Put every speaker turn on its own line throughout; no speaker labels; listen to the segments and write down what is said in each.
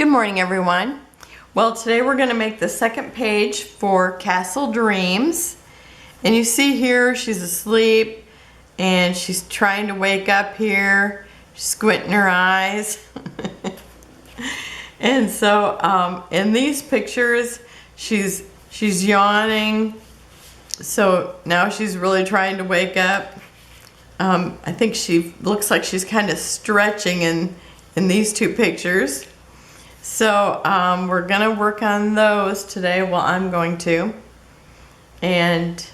Good morning, everyone. Well, today we're going to make the second page for Castle Dreams. And you see here she's asleep and she's trying to wake up here. She's squinting her eyes. And so in these pictures she's yawning. So now she's really trying to wake up. I think she looks like she's kind of stretching in these two pictures. So we're gonna work on those today. Well, I'm going to. And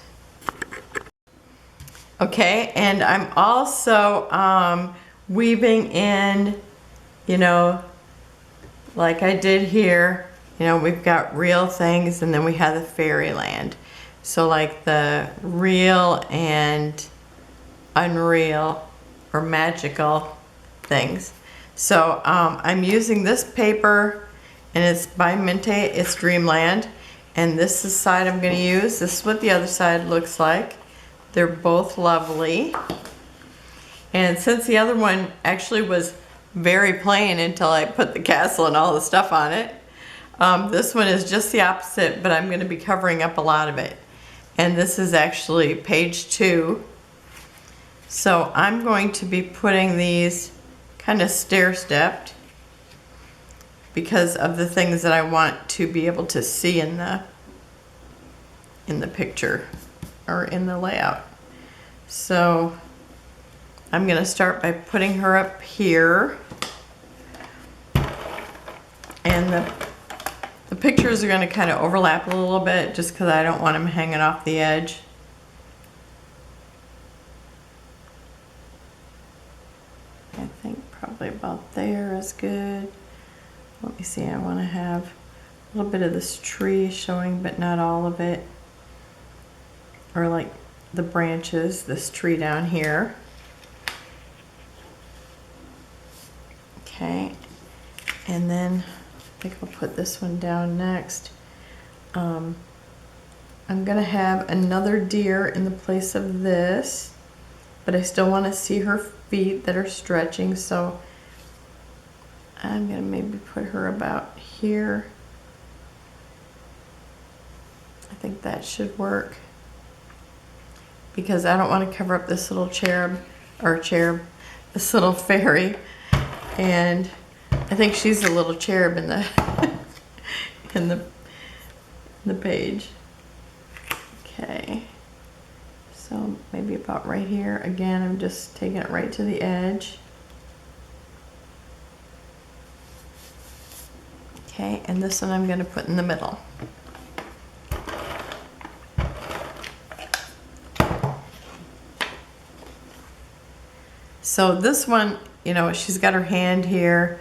okay, and I'm also weaving in, you know, like I did here. You know, we've got real things and then we have the fairyland. So like the real and unreal or magical things. So I'm using this paper and it's by Mintay, it's Dreamland. And this is the side I'm going to use. This is what the other side looks like. They're both lovely. And since the other one actually was very plain until I put the castle and all the stuff on it, this one is just the opposite, but I'm going to be covering up a lot of it. And this is actually page 2. So I'm going to be putting these kind of stair-stepped because of the things that I want to be able to see in the picture or in the layout. So I'm going to start by putting her up here, and the pictures are going to kind of overlap a little bit just because I don't want them hanging off the edge. I think probably about there is good. Let me see, I want to have a little bit of this tree showing, but not all of it. Or like the branches, this tree down here. Okay, and then I think I'll put this one down next. I'm gonna have another deer in the place of this, but I still want to see her feet that are stretching, so I'm gonna maybe put her about here. I think that should work because I don't want to cover up this little this little fairy, and I think she's a little cherub in the in the page. Okay. So maybe about right here. Again, I'm just taking it right to the edge. Okay, and this one I'm going to put in the middle. So this one, you know, she's got her hand here.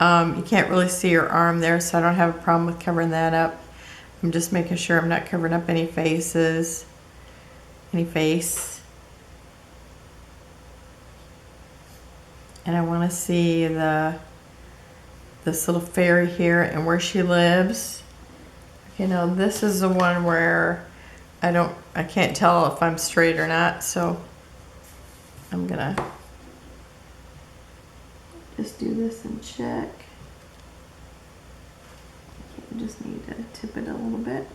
You can't really see her arm there, so I don't have a problem with covering that up. I'm just making sure I'm not covering up any faces. Any face. And I want to see this little fairy here and where she lives. You know, this is the one where I can't tell if I'm straight or not, so I'm gonna just do this and check. I just need to tip it a little bit.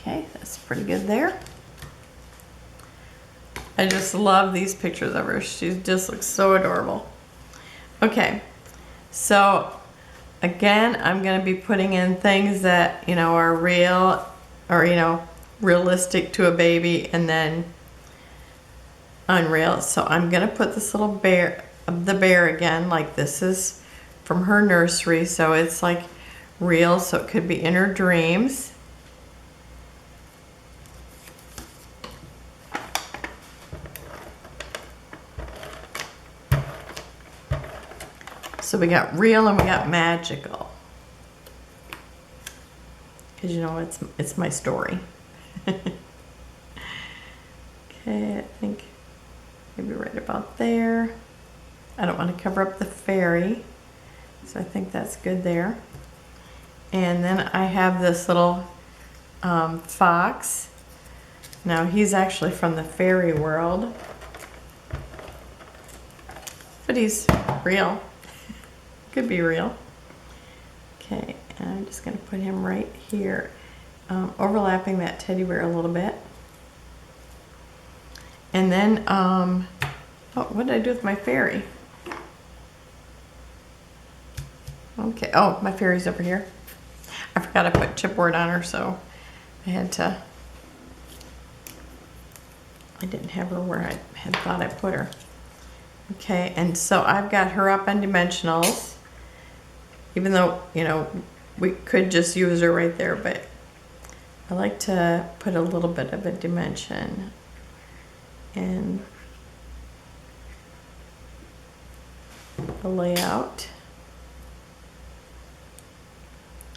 Okay, that's pretty good there. I just love these pictures of her. She just looks so adorable. Okay, so again, I'm going to be putting in things that, you know, are real or, you know, realistic to a baby, and then unreal. So I'm going to put this little bear, the bear again, like this is from her nursery, so it's like real, so it could be in her dreams. So we got real and we got magical. Because, you know, it's my story. Okay, I think maybe right about there. I don't want to cover up the fairy, so I think that's good there. And then I have this little fox. Now he's actually from the fairy world, but he's real. Could be real. Okay, and I'm just gonna put him right here, overlapping that teddy bear a little bit. And then, oh, what did I do with my fairy? Okay, oh, my fairy's over here. I forgot I put chipboard on her, so I didn't have her where I had thought I put her. Okay, and so I've got her up on dimensionals, even though, you know, we could just use her right there, but I like to put a little bit of a dimension in the layout.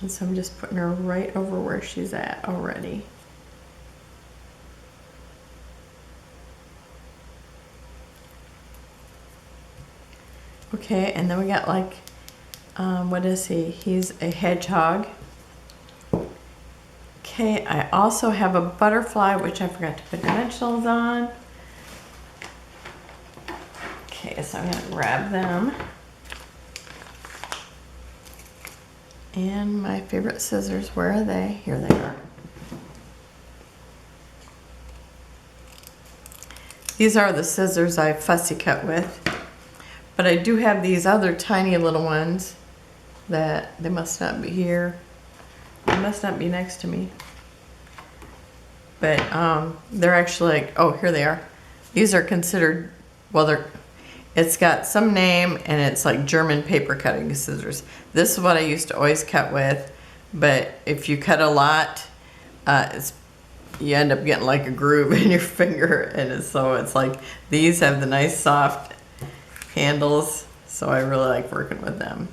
And so I'm just putting her right over where she's at already. Okay, and then we got like, what is he? He's a hedgehog. Okay, I also have a butterfly, which I forgot to put dimensionals on. Okay, so I'm gonna grab them. And my favorite scissors, where are they? Here they are. These are the scissors I fussy cut with. But I do have these other tiny little ones that they must not be here. They must not be next to me. But they're actually like, oh, here they are. These are considered, well, it's got some name and it's like German paper cutting scissors. This is what I used to always cut with, but if you cut a lot, you end up getting like a groove in your finger, and so it's like these have the nice soft handles, so I really like working with them.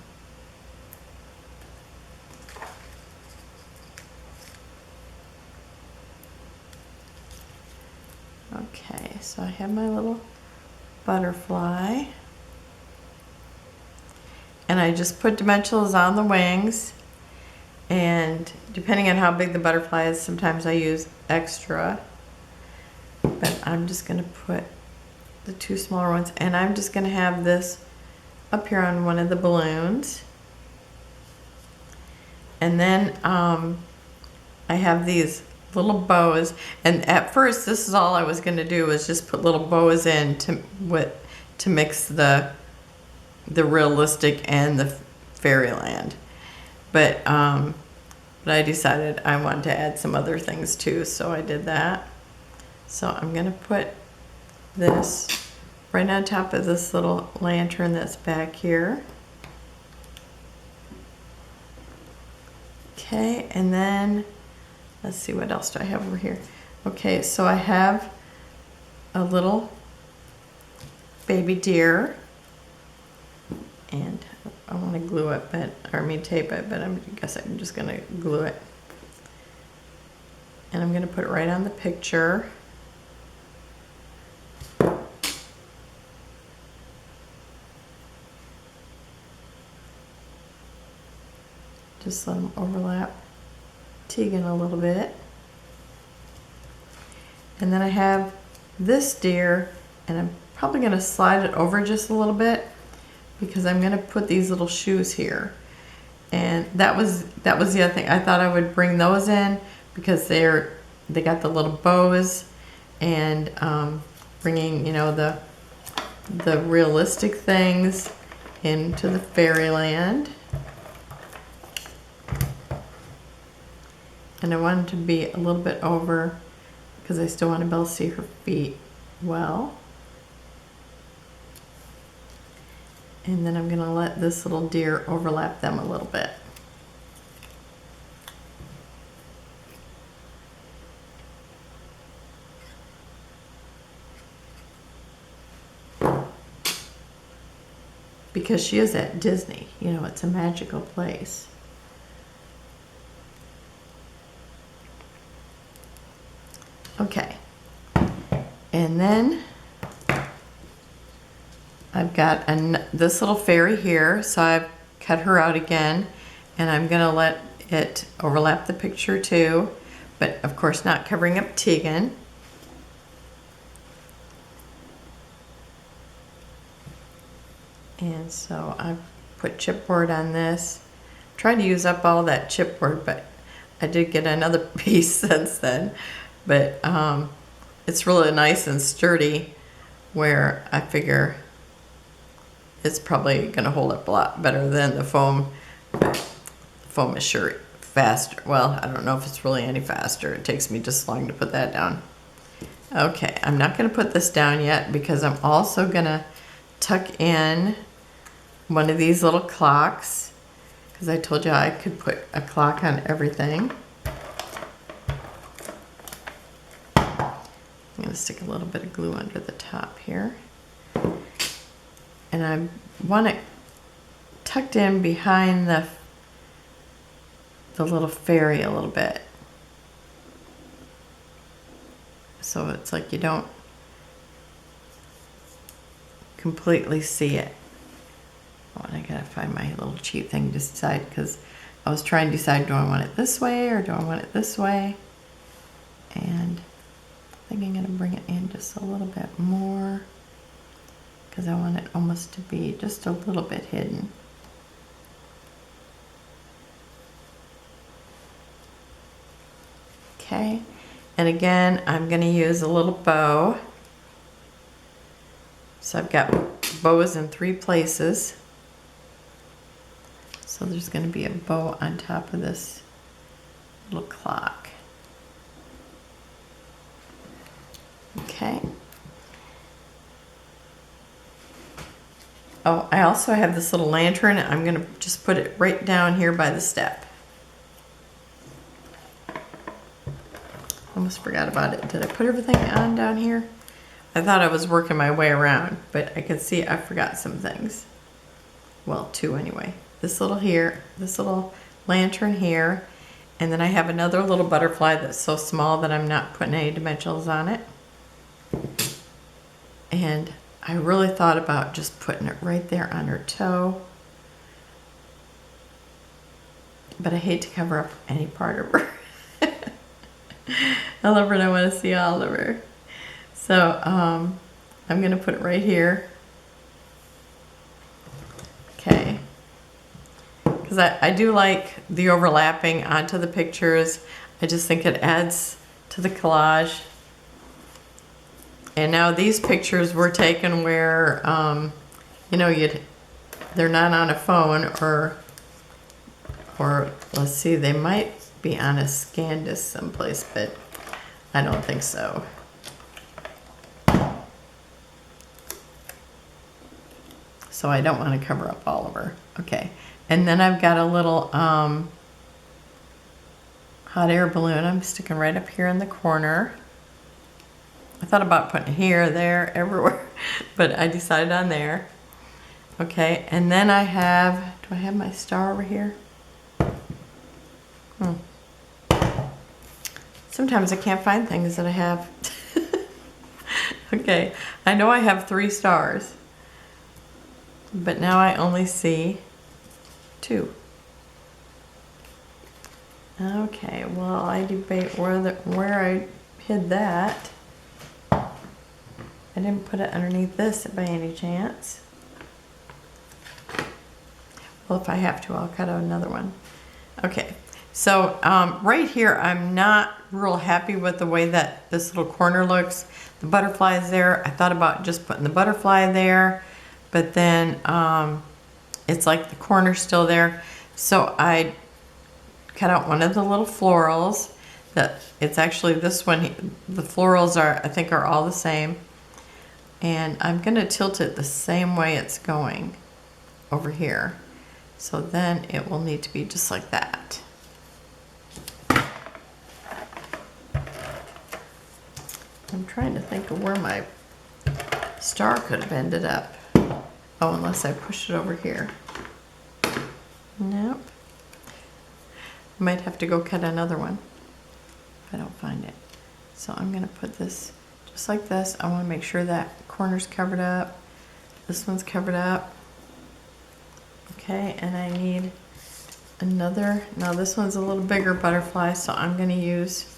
Okay, so I have my little butterfly, and I just put dimensionals on the wings, and depending on how big the butterfly is, sometimes I use extra, but I'm just going to put the two smaller ones, and I'm just going to have this up here on one of the balloons. And then I have these little bows, and at first this is all I was going to do, was just put little bows in to mix the realistic and the fairyland, but I decided I wanted to add some other things too, so I did that. So I'm going to put this right on top of this little lantern that's back here. Okay, and then let's see, what else do I have over here? Okay, so I have a little baby deer, and I want to glue it, tape it, but I guess I'm just going to glue it. And I'm going to put it right on the picture. Just let them overlap Tegan a little bit. And then I have this deer, and I'm probably going to slide it over just a little bit because I'm going to put these little shoes here. And that was the other thing. I thought I would bring those in because they got the little bows, and bringing, you know, the realistic things into the fairyland. And I wanted to be a little bit over because I still want to be able to see her feet well. And then I'm going to let this little deer overlap them a little bit. Because she is at Disney, you know, it's a magical place. Okay, and then I've got this little fairy here, so I've cut her out again, and I'm going to let it overlap the picture too, but of course not covering up Tegan. And so I've put chipboard on this. Trying to use up all that chipboard, but I did get another piece since then. But it's really nice and sturdy, where I figure it's probably going to hold up a lot better than the foam. But the foam is sure faster. Well, I don't know if it's really any faster. It takes me just long to put that down. Okay, I'm not going to put this down yet because I'm also going to tuck in one of these little clocks, because I told you I could put a clock on everything. I'm going to stick a little bit of glue under the top here. And I want it tucked in behind the little fairy a little bit. So it's like you don't completely see it. Oh, and I gotta find my little cheat thing to decide, because I was trying to decide, do I want it this way or do I want it this way? And I think I'm gonna bring it in just a little bit more, because I want it almost to be just a little bit hidden. Okay, and again, I'm going to use a little bow. So I've got bows in 3 places. So there's going to be a bow on top of this little clock. Okay. Oh, I also have this little lantern. I'm going to just put it right down here by the step. Almost forgot about it. Did I put everything on down here? I thought I was working my way around, but I could see I forgot some things. Well, 2 anyway. This little here, this little lantern here, and then I have another little butterfly that's so small that I'm not putting any dimensionals on it. And I really thought about just putting it right there on her toe, but I hate to cover up any part of her. I love her and I want to see all of her. So I'm going to put it right here. Okay. Because I do like the overlapping onto the pictures. I just think it adds to the collage. And now these pictures were taken where, you know, they're not on a phone, or let's see, they might be on a scan disc someplace, but I don't think so. So I don't want to cover up all of her. Okay, and then I've got a little hot air balloon I'm sticking right up here in the corner. I thought about putting it here, there, everywhere, but I decided on there. Okay, and then I have, do I have my star over here? Sometimes I can't find things that I have. Okay, I know I have 3 stars, but now I only see 2. Okay, well, I debate where I hid that. I didn't put it underneath this by any chance. Well, if I have to, I'll cut out another one. Okay, so right here, I'm not real happy with the way that this little corner looks. The butterfly is there. I thought about just putting the butterfly there, but then it's like the corner's still there. So I cut out one of the little florals. It's actually this one. The florals are, I think, are all the same. And I'm going to tilt it the same way it's going over here. So then it will need to be just like that. I'm trying to think of where my star could have ended up. Oh, unless I push it over here. Nope. I might have to go cut another one if I don't find it. So I'm going to put this just like this. I want to make sure that corner's covered up. This one's covered up. Okay, and I need another. Now this one's a little bigger butterfly, so I'm going to use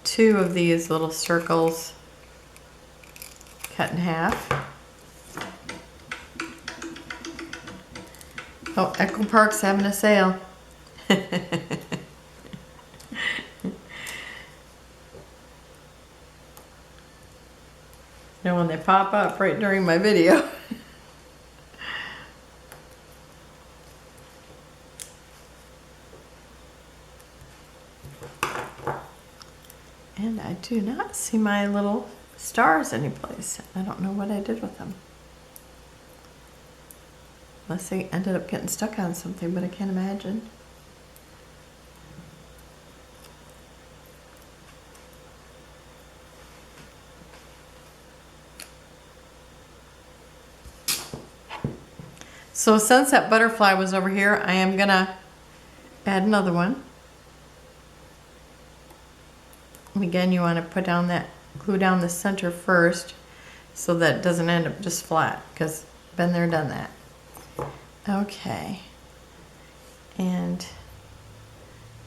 2 of these little circles cut in half. Oh, Echo Park's having a sale. You know, when they pop up right during my video. And I do not see my little stars anyplace. I don't know what I did with them. Unless they ended up getting stuck on something, but I can't imagine. So since that butterfly was over here, I am gonna add another one. And again, you want to put down that, glue down the center first so that it doesn't end up just flat, because been there, done that. Okay. And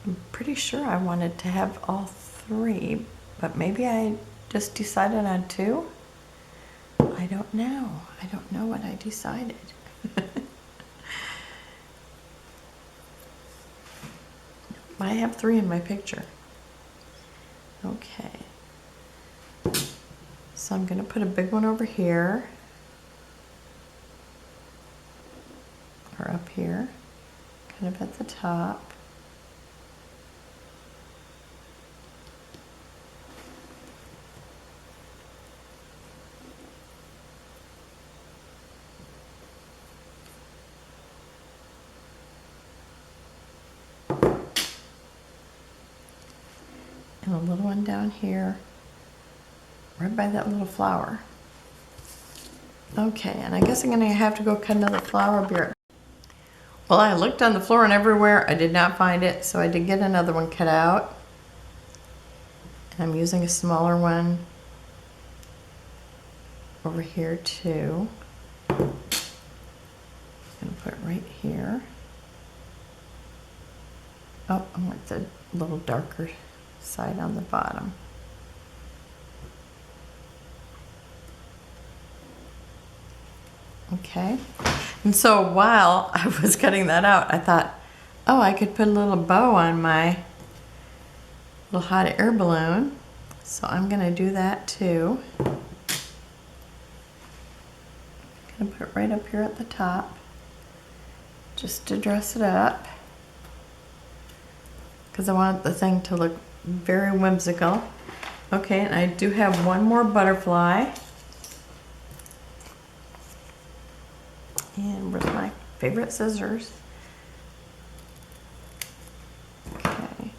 I'm pretty sure I wanted to have all three, but maybe I just decided on two. I don't know. I don't know what I decided. I have three in my picture. Okay. So I'm going to put a big one over here. Or up here. Kind of at the top. And a little one down here, right by that little flower. Okay, and I guess I'm gonna have to go cut another flower here. Well, I looked on the floor and everywhere, I did not find it, so I did get another one cut out. And I'm using a smaller one over here too. I'm gonna put it right here. Oh, I want the little darker side on the bottom. Okay, and so while I was cutting that out, I thought, oh, I could put a little bow on my little hot air balloon. So I'm gonna do that too. I'm gonna put it right up here at the top, just to dress it up, because I want the thing to look very whimsical. Okay, and I do have one more butterfly. And where's my favorite scissors? Okay.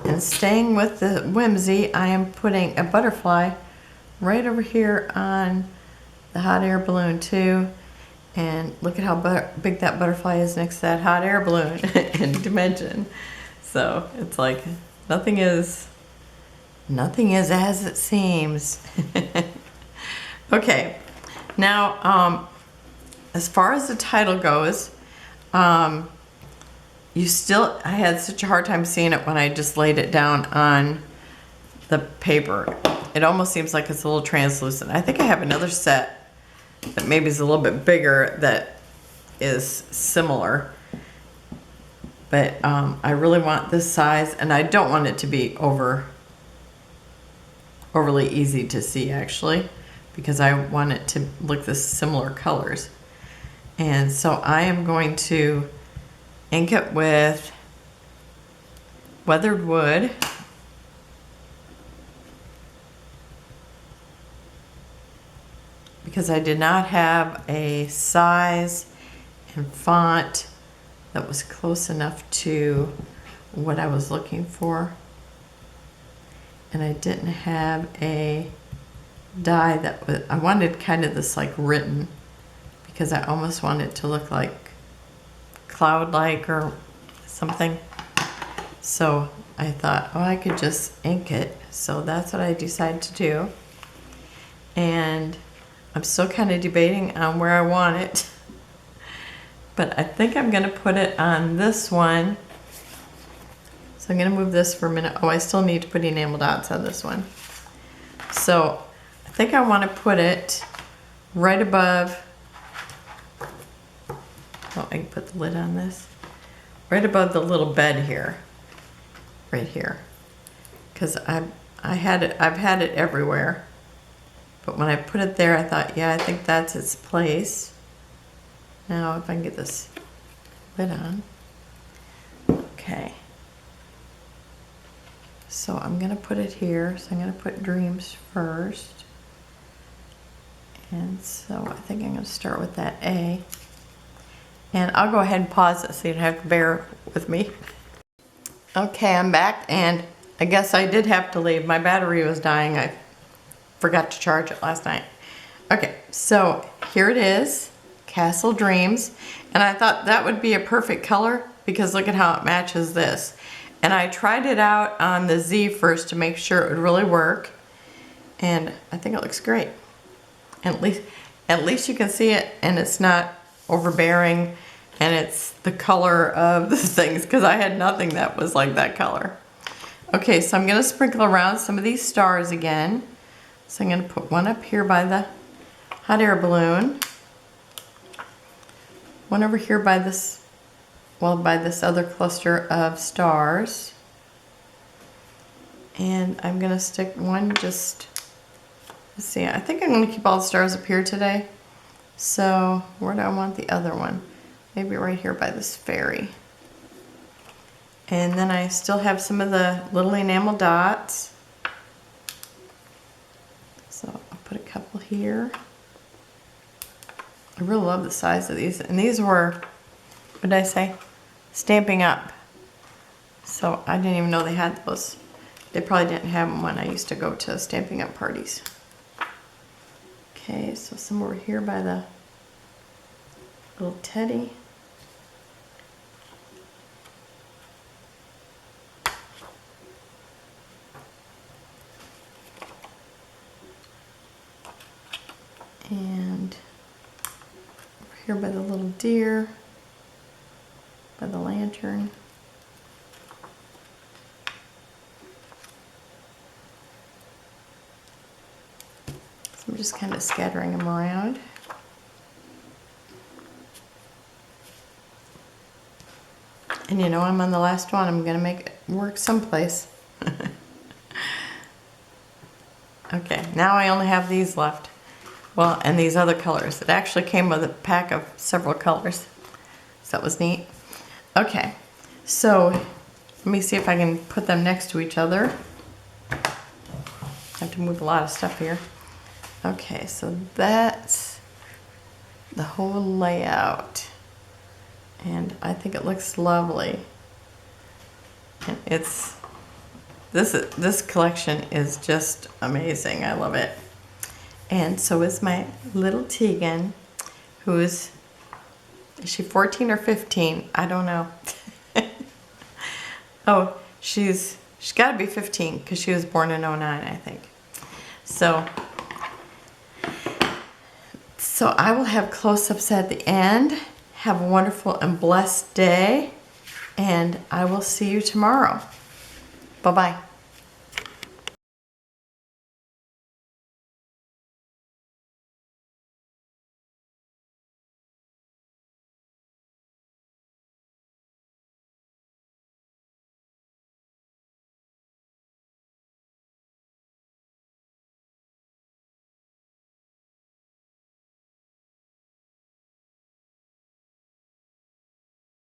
And staying with the whimsy, I am putting a butterfly right over here on the hot air balloon too. And look at how big that butterfly is next to that hot air balloon in dimension. So it's like nothing is as it seems. Okay, now as far as the title goes, I had such a hard time seeing it when I just laid it down on the paper. It almost seems like it's a little translucent. I think I have another set that maybe is a little bit bigger that is similar. But I really want this size, and I don't want it to be overly easy to see actually, because I want it to look the similar colors. And so I am going to ink it with weathered wood. Because I did not have a size and font that was close enough to what I was looking for. And I didn't have a die that was, I wanted kind of this like written, because I almost wanted it to look like cloud-like or something. So I thought, oh, I could just ink it. So that's what I decided to do. And I'm still kind of debating on where I want it. But I think I'm gonna put it on this one. So I'm gonna move this for a minute. Oh, I still need to put enamel dots on this one. So I think I wanna put it right above, oh, I can put the lid on this. Right above the little bed here. Right here. Because I've had it everywhere. But when I put it there, I thought, yeah, I think that's its place. Now, if I can get this lid on. Okay. So I'm going to put it here. So I'm going to put Dreams first. And so I think I'm going to start with that A. And I'll go ahead and pause it so you don't have to bear with me. Okay, I'm back, and I guess I did have to leave. My battery was dying. I forgot to charge it last night. Okay, so here it is, Castle Dreams. And I thought that would be a perfect color because look at how it matches this. And I tried it out on the Z first to make sure it would really work. And I think it looks great. At least you can see it and it's not overbearing. And it's the color of the things because I had nothing that was like that color. Okay, so I'm going to sprinkle around some of these stars again. So I'm going to put one up here by the hot air balloon. One over here by this, well, by this other cluster of stars. And I'm going to stick one just, let's see, I think I'm going to keep all the stars up here today. So where do I want the other one? Maybe right here by this fairy. And then I still have some of the little enamel dots. So I'll put a couple here. I really love the size of these. And these were, what did I say? Stamping Up. So I didn't even know they had those. They probably didn't have them when I used to go to Stamping Up parties. Okay, so some over here by the little teddy. And over here by the little deer, by the lantern. So I'm just kind of scattering them around. And you know, I'm on the last one. I'm going to make it work someplace. Okay, now I only have these left. Well, and these other colors. It actually came with a pack of several colors. So that was neat. Okay, so let me see if I can put them next to each other. I have to move a lot of stuff here. Okay, so that's the whole layout. And I think it looks lovely. And it's, this collection is just amazing. I love it. And so is my little Tegan, who's, is she 14 or 15? I don't know. Oh, she's got to be 15 because she was born in 09, I think. So I will have close-ups at the end. Have a wonderful and blessed day, and I will see you tomorrow. Bye-bye.